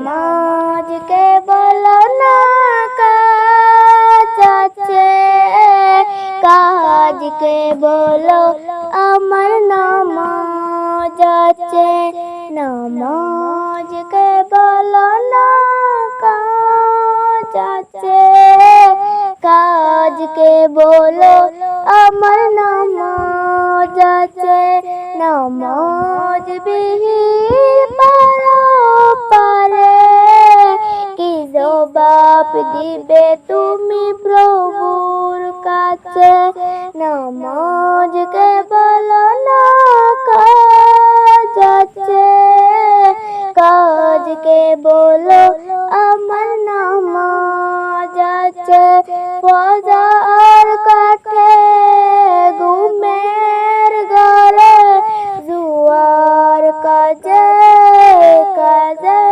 নামাজকে বলো না কাজ আছে, কাজকে বলো আমার নামাজ আছে। নামাজকে বলো না কাজ আছে, কাজকে বলো আমার নামাজ আছে। নামাজ বিহীন পারে কি জবাব দিবে তুমি প্রভুর কাছে। নামাজকে বলো না কাজ আছে, কাজকে বলো আমার নামাজ আছে। ফজর কাটে ঘুমের ঘরে, জুয়ার কাজে কাজে,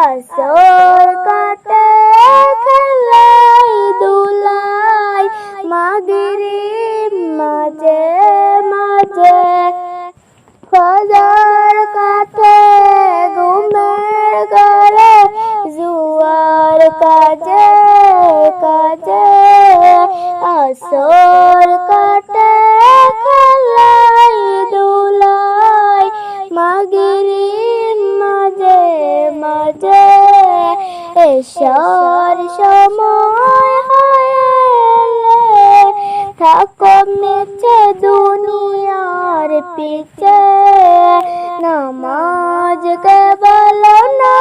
আসর কাটে খেলাই দুলাই, মাগরিব মাঝে মাঝে। ফজর কাটে ঘুমের ঘরে, জুয়ার কাজে কাজে, আসর কাটে খেলাই দুলাই, মাগরিব মাঝে মাঝে। এশার সময় হয়ে থাকো মিছে দুনিয়ার পিছে। নামাজকে বলো না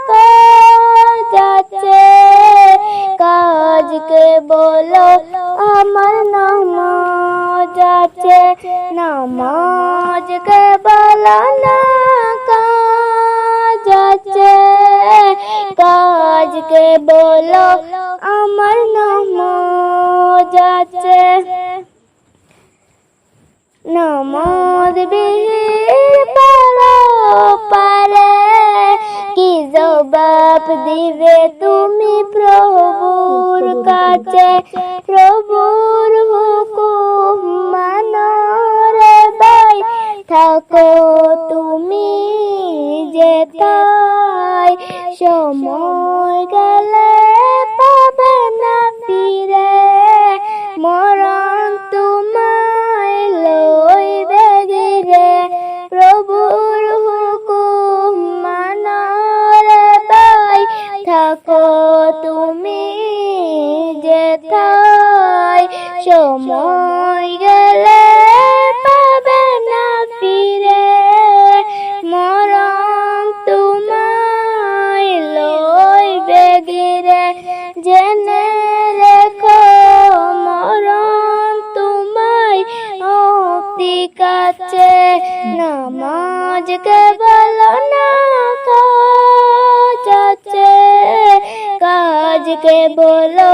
কাজ আছে, কাজকে বলো আমার নামাজ আছে। নামাজকে বলো না কাজ আছে, কাজকে বলো আমার নামাজ আছে। নামাজ বিহীন পারে কি জবাব দিবে তুমি প্রভুর কাছে। প্রভুর হুকুম মানো রে ভাই, থাকো তুমি যেথায়, সময় গেলে পাবে না ফিরে, মরণ তোমায় লইবে ঘিরে। প্রভুর হুকুম মানো রে ভাই, থাকো তুমি যেথায়, সময় গেলে পাবে না ফিরে, মরণ তোমায় লইবে ঘিরে। জেনে রেখো মরণ তোমায় অতি কাছে। নামাজকে বলো না কাজ আছে, কাজকে বলো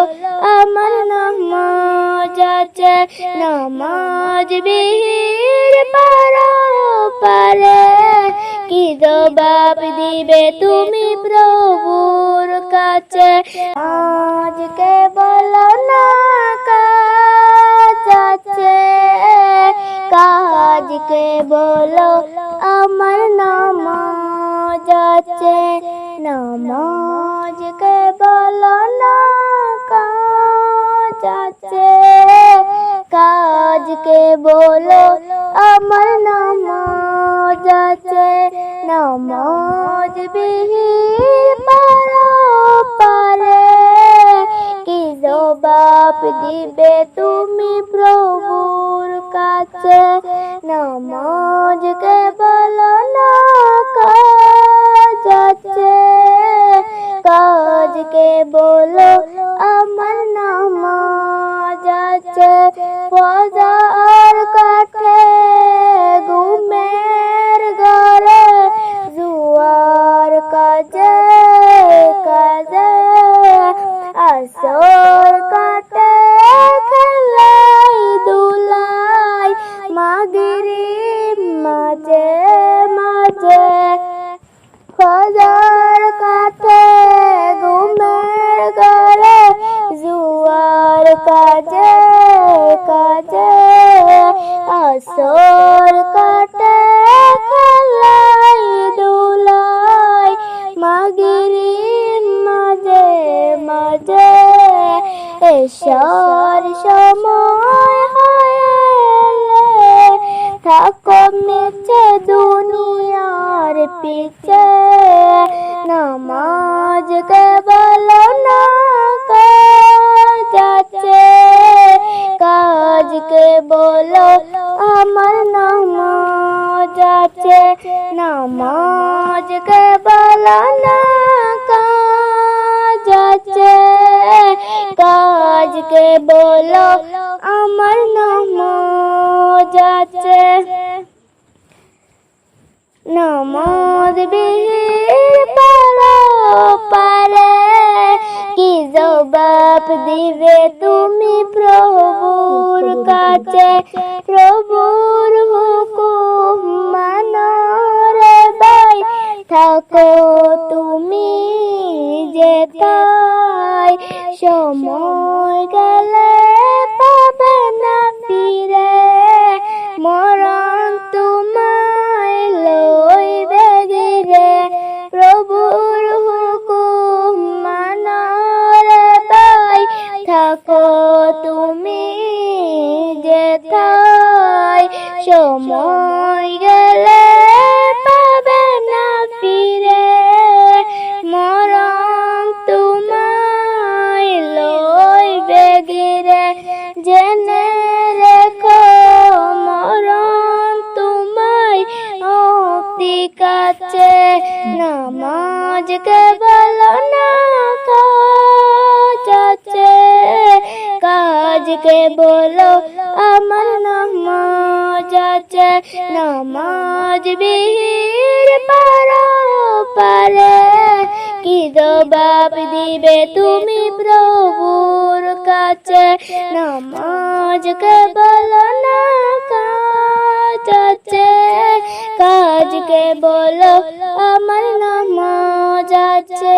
আমার নামাজ আছে। নামাজ বিহীন পারে কি জবাব দিবে তুমি প্রভুর কাছে। নামাজকে বলো না কাজ আছে, কাজকে বলো আমার নামাজ আছে। নামাজকে বলো না কাজ আছে, কাজকে বলো আমার নামাজ আছে। নামাজ বিহীন পারে কি জবাব দিবে তুমি প্রভুর কাছে। নামাজকে বলো না কাজ আছে, কাজকে বলো আমার নামাজ আছে। ফজর কাটে ঘুমের ঘরে, জুয়ার কাজে কাজে, আসর কাটে খেলাই দুলাই, মাগরিব মাঝে মাঝে। ফজর কাটে ঘুমের ঘরে, জুয়ার কাজে কাজে, আসর কাটে খেলাই দুলাই, মাগরিব মাঝে মাঝে এশার সময় হয়ে থাকো মিছে দুনিয়ার পিছে নামাজ কেবল না কাজ আছে কাজকে বলো আমার নামাজ আছে নামাজ কেবল না কাজ আছে কাজকে বলো আমার নামাজ আছে নামাজ বিহীন পারে কি জবাব দিবে তুমি প্রভুর কাছে প্রভুর হুকুম মানো রে ভাই থাকো তুমি যেথায় সময় গেলে পাবে না ফিরে মরণ তোমায় লইবে ঘিরে প্রভুর হুকুম মানো রে ভাই থাকো তুমি যেথায় সময় গেলে পাবে না ফিরে মরণ তোমায় লইবে ঘিরে জেনে রেখো মরণ তোমায় অতি কাছে নামাজ কেবল না কাজ আছে কাজকে বলো আমার নামাজ আছে নামাজ বিহীন পারে কি জবাব দিবে তুমি প্রভুর কাছে নামাজ কেবল না কাজ আছে কাজকে বলো আমার নামাজ আছে।